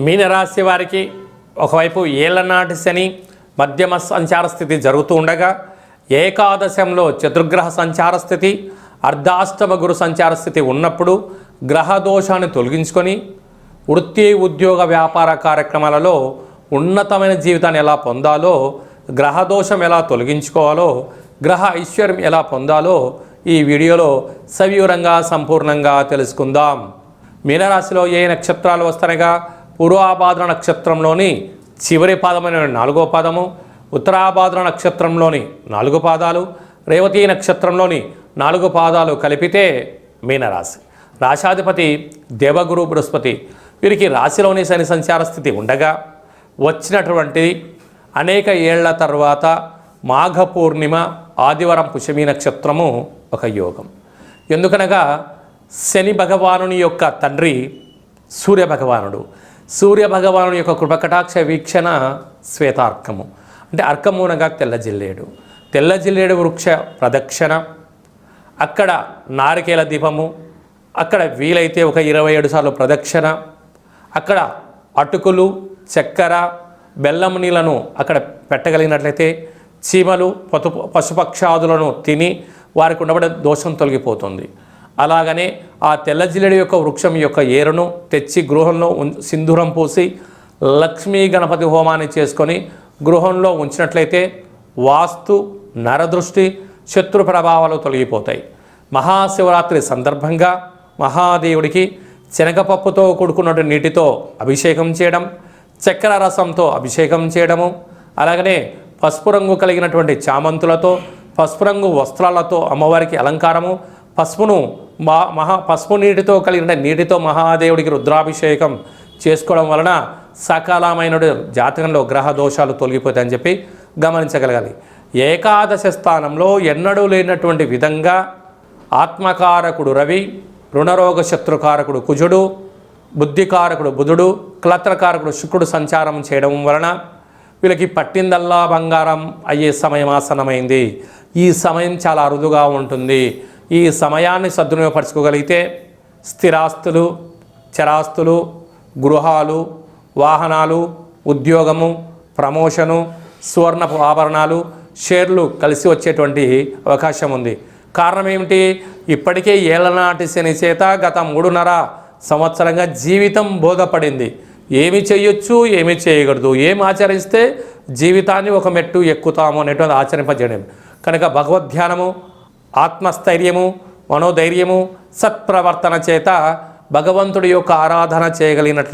మీనరాశి వారికి ఒకవైపు ఏళ్లనాటి శని మధ్యమ సంచార స్థితి జరుగుతూ ఉండగా, ఏకాదశంలో చతుర్గ్రహ సంచార స్థితి, అర్ధాష్టమ గురు సంచార స్థితి ఉన్నప్పుడు గ్రహ దోషాన్ని తొలగించుకొని వృత్తి ఉద్యోగ వ్యాపార కార్యక్రమాలలో ఉన్నతమైన జీవితాన్ని ఎలా పొందాలో, గ్రహ దోషం ఎలా తొలగించుకోవాలో, గ్రహ ఐశ్వర్యం ఎలా పొందాలో ఈ వీడియోలో సవివరంగా సంపూర్ణంగా తెలుసుకుందాం. మీనరాశిలో ఏ నక్షత్రాలు వస్తాయనగా పూర్వాభాద్ర నక్షత్రంలోని చివరి పాదమైన 4వ పాదము, ఉత్తరాభాద్ర నక్షత్రంలోని 4 పాదాలు, రేవతి నక్షత్రంలోని 4 పాదాలు కలిపితే మీనరాశి. రాశాధిపతి దేవగురు బృహస్పతి. వీరికి రాశిలోని శని సంచార స్థితి ఉండగా వచ్చినటువంటి అనేక ఏళ్ల తర్వాత మాఘ పూర్ణిమ ఆదివారం పుష్యమి నక్షత్రము ఒక యోగం. ఎందుకనగా శని భగవానుని యొక్క తండ్రి సూర్యభగవానుడు. సూర్యభగవానుని యొక్క కృపకటాక్ష వీక్షణ శ్వేతార్కము, అంటే అర్కమూనగా తెల్ల జిల్లేడు. తెల్ల జిల్లేడు వృక్ష ప్రదక్షిణ, అక్కడ నారికేల దీపము, అక్కడ వీలైతే ఒక 27 సార్లు ప్రదక్షిణ, అక్కడ అటుకులు, చక్కెర, బెల్లం నీళ్ళను అక్కడ పెట్టగలిగినట్లయితే చీమలు పశుపక్షాదులను తిని వారికి ఉండబడే దోషం తొలగిపోతుంది. అలాగనే ఆ తెల్ల జిల్లేడు యొక్క వృక్షం యొక్క ఏరును తెచ్చి గృహంలో సింధూరం పూసి లక్ష్మీ గణపతి హోమాన్ని చేసుకొని గృహంలో ఉంచినట్లయితే వాస్తు, నరదృష్టి, శత్రు ప్రభావాలు తొలగిపోతాయి. మహాశివరాత్రి సందర్భంగా మహాదేవుడికి శనగపప్పుతో కూడుకున్న నీటితో అభిషేకం చేయడం, చక్కెర రసంతో అభిషేకం చేయడము, అలాగనే పసుపు రంగు కలిగినటువంటి చామంతులతో, పసుపు రంగు వస్త్రాలతో అమ్మవారికి అలంకారము, పసుపు నీటితో కలిగిన నీటితో మహాదేవుడికి రుద్రాభిషేకం చేసుకోవడం వలన సకాలమైన జాతకంలో గ్రహ దోషాలు తొలగిపోతాయని చెప్పి గమనించగలగాలి. ఏకాదశ స్థానంలో ఎన్నడూ లేనటువంటి విధంగా ఆత్మకారకుడు రవి, రుణరోగ శత్రుకారకుడు కుజుడు, బుద్ధికారకుడు బుధుడు, క్లత్రకారకుడు శుక్రుడు సంచారం చేయడం వలన వీళ్ళకి పట్టిందల్లా బంగారం అయ్యే సమయం ఆసన్నమైంది. ఈ సమయం చాలా అరుదుగా ఉంటుంది. ఈ సమయాన్ని సద్వినియోగపరచుకోగలిగితే స్థిరాస్తులు, చరాస్తులు, గృహాలు, వాహనాలు, ఉద్యోగము, ప్రమోషను, సువర్ణపు ఆభరణాలు, షేర్లు కలిసి వచ్చేటువంటి అవకాశం ఉంది. కారణం ఏమిటి? ఇప్పటికే ఏళ్లనాటి శని చేత గత 3.5 సంవత్సరంగా జీవితం బోధపడింది. ఏమి చేయొచ్చు, ఏమి చేయకూడదు, ఏం ఆచరిస్తే జీవితాన్ని ఒక మెట్టు ఎక్కుతాము అనేటువంటి ఆచరింపజేయడం. కనుక భగవద్ధ్యానము, ఆత్మస్థైర్యము, మనోధైర్యము, సత్ప్రవర్తన చేత భగవంతుడి యొక్క ఆరాధన చేయగలిగినట్లు